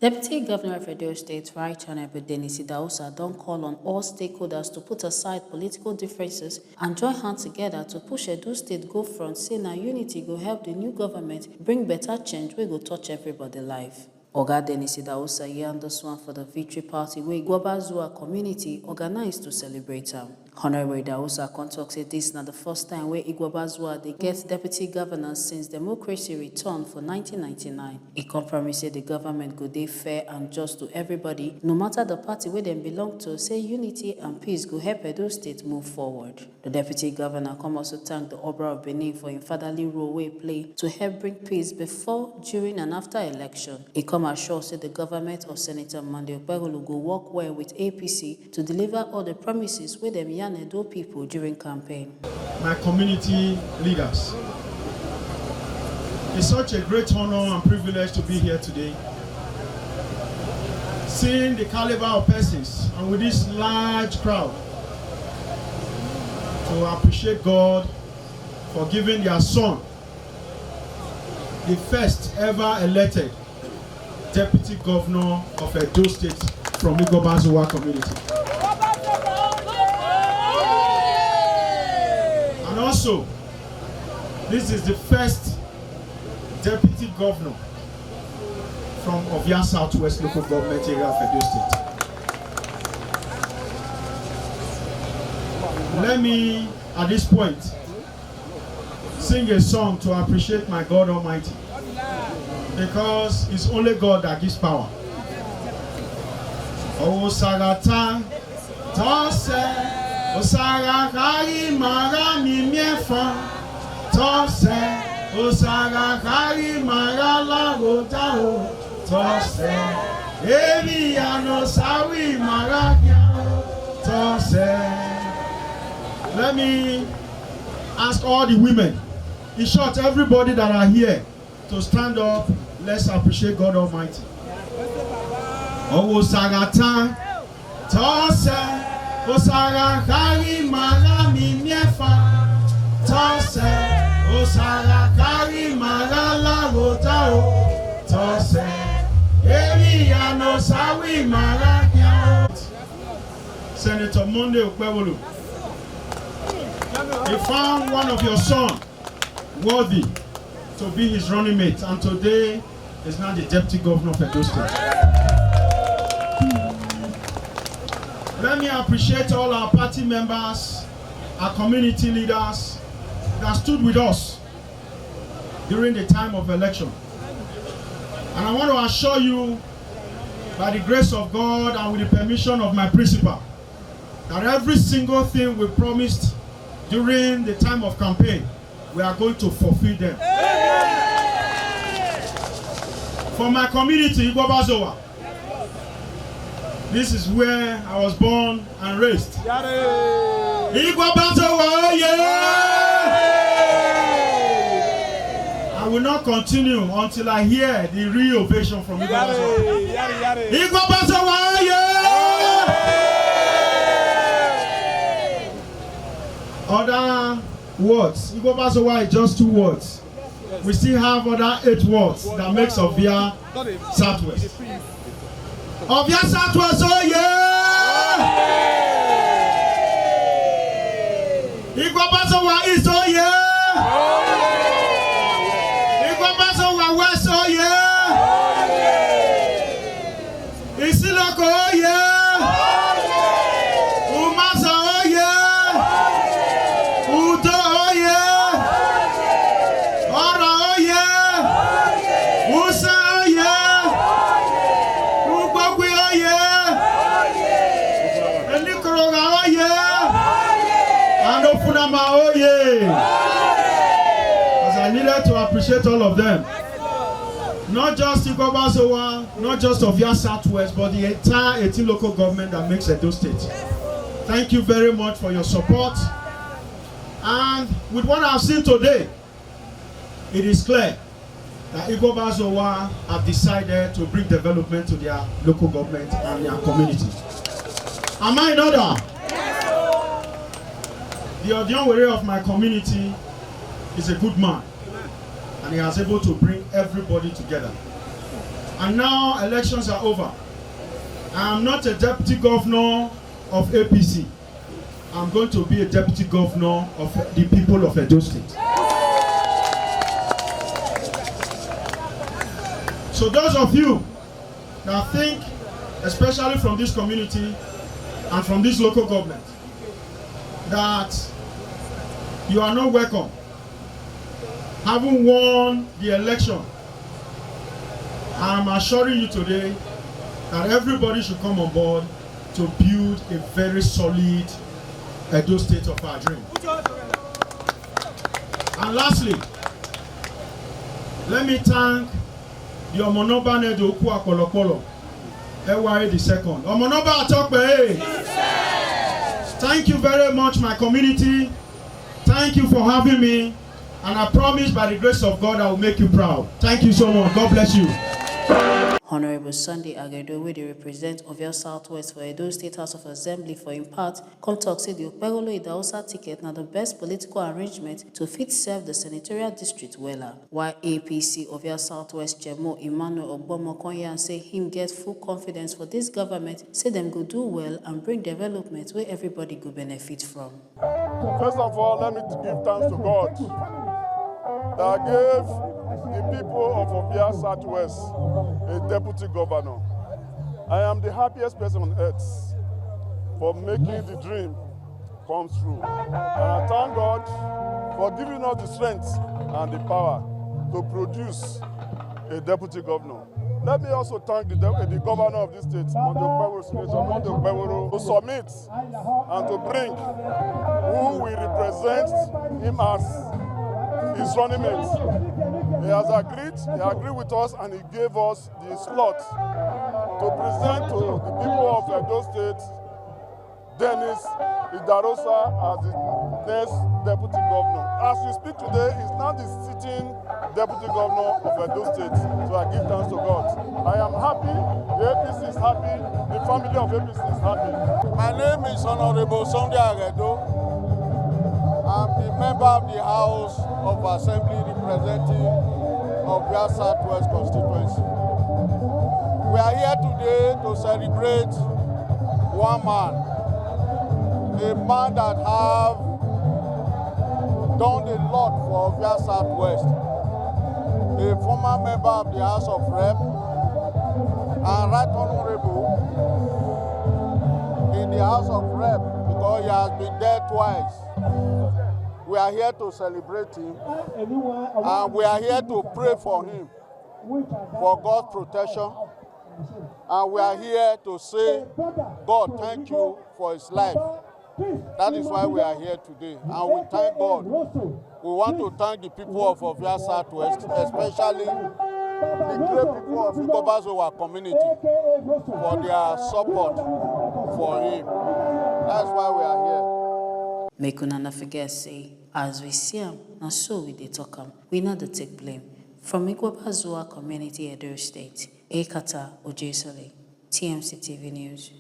Deputy Governor of Edo State, Right Honorable Dennis Idahosa, don call on all stakeholders to put aside political differences and join hands together to push Edo State go front, say na unity go help the new government bring better change wey go touch everybody life. Oga Dennis Idahosa yarn this one for the Victory Party wey Iguobazuwa community organized to celebrate am. Honorable Idahosa come tok say dis na the first time wey Iguobazuwa dey get deputy governor since democracy returned for 1999. E come promise say the government go dey fair and just to everybody, no matter the party wey dem belong to, say unity and peace go help Edo State move forward. The deputy governor come also thank the Oba of Benin for im fatherly role wey play to help bring peace before, during and after election. E come assure say the government of Senator Okpebholo go work well with APC to deliver all the promises wey dem yarn Edo people during campaign. My community leaders, it's such a great honor and privilege to be here today. Seeing the caliber of persons and with this large crowd to appreciate God for giving their son the first ever elected deputy governor of Edo State from Iguobazuwa community. And also, this is the first deputy governor from Ovia Southwest local government area of Edo State. Let me, at this point, sing a song to appreciate my God Almighty, because it's only God that gives power. Oh, Sarata, Tose. Osara kari mara mi miefa tose. Osara kari mara la rota o tose. Ebi ano sawi mara tose. Let me ask all the women, in short, everybody that are here, to stand up. Let's appreciate God Almighty. Oh, Osarata tose. Osara kari mara mi miefa tose. Osara kari mara la rota o tose. Ebi ano sawi mara kia. Senator Monday Okpebholo, he found one of your sons worthy to be his running mate, and today is now the deputy governor of Edo State. Let me appreciate all our party members, our community leaders that stood with us during the time of election. And I want to assure you, by the grace of God and with the permission of my principal, that every single thing we promised during the time of campaign, we are going to fulfill them. For my community, Iguobazuwa, this is where I was born and raised. Iguobazuwa, yeah! I will not continue until I hear the real ovation from Iguobazuwa. Iguobazuwa, yeah! Other words. Iguobazuwa is just 2 words. We still have other 8 words that makes Ovia Southwest. Ovia Southwest, oh yeah! Iguobazuwa East, oh yeah! Iguobazuwa West, oh yeah! Isiloko, oh yeah! Umasa, oh yeah! Udo, oh yeah! Ora, oh yeah! Usa, oh yeah! Ugogwe, oh yeah! Enikoroga, oh yeah! And Ofunama, oh yeah! As I needed to appreciate all of them. Not just Iguobazuwa, not just Ovia Southwest, but the entire 18 local government that makes Edo State. Thank you very much for your support. And with what I've seen today, it is clear that Iguobazuwa have decided to bring development to their local government and their community. Am I in order? The Odionwere of my community is a good man, and he was able to bring everybody together. And now elections are over. I am not a deputy governor of APC. I'm going to be a deputy governor of the people of Edo State. So those of you that think, especially from this community and from this local government, that you are not welcome, having won the election, I'm assuring you today that everybody should come on board to build a very solid Edo State of our dream. And lastly, let me thank the Omonoba Nedo Oku Okpebholo, EYA the second. Omonoba Atokpe. Thank you very much, my community. Thank you for having me. And I promise by the grace of God, I will make you proud. Thank you so much. God bless you. Honorable Sunday Agredo, wey dey represent Ovia Southwest for Edo State House of Assembly for im part, come talk say the Okpebholo Idahosa ticket na the best political arrangement to fit serve the senatorial district wella. While APC Ovia Southwest Chairman Emmanuel Ogbomokonyan say him get full confidence for this government, say them go do well and bring development where everybody go benefit from. First of all, let me give thanks to God that gave the people of Ovia Southwest a deputy governor. I am the happiest person on earth for making the dream come true. And I thank God for giving us the strength and the power to produce a deputy governor. Let me also thank the governor of this state, Okpebholo, to submit and to bring who will represent him as his running mate. He has agreed, with us, and he gave us the slot to present to the people of Edo State Dennis Idahosa as the next deputy governor. As we speak today, he's now the sitting deputy governor of Edo State. So I give thanks to God. I am happy, the APC is happy, the family of APC is happy. My name is Honorable Sunday Agredo. I'm the member of the House of Assembly representing Ovia Southwest constituency. We are here today to celebrate one man, a man that have done a lot for Ovia Southwest, a former member of the House of Rep and Right Honorable in the House of Rep because he has been there twice. We are here to celebrate him, and we are here to pray for him, for God's protection, and we are here to say, God, thank you for his life. That is why we are here today, and we thank God. We want to thank the people of Ovia Southwest, especially the great people of Iguobazuwa community, for their support for him. That's why we are here. Make una not forget say, as we see him, and so we dey talk him, we not dey take blame. From Iguobazuwa community, Edo State, Ekata Ojesole, TMC TV News.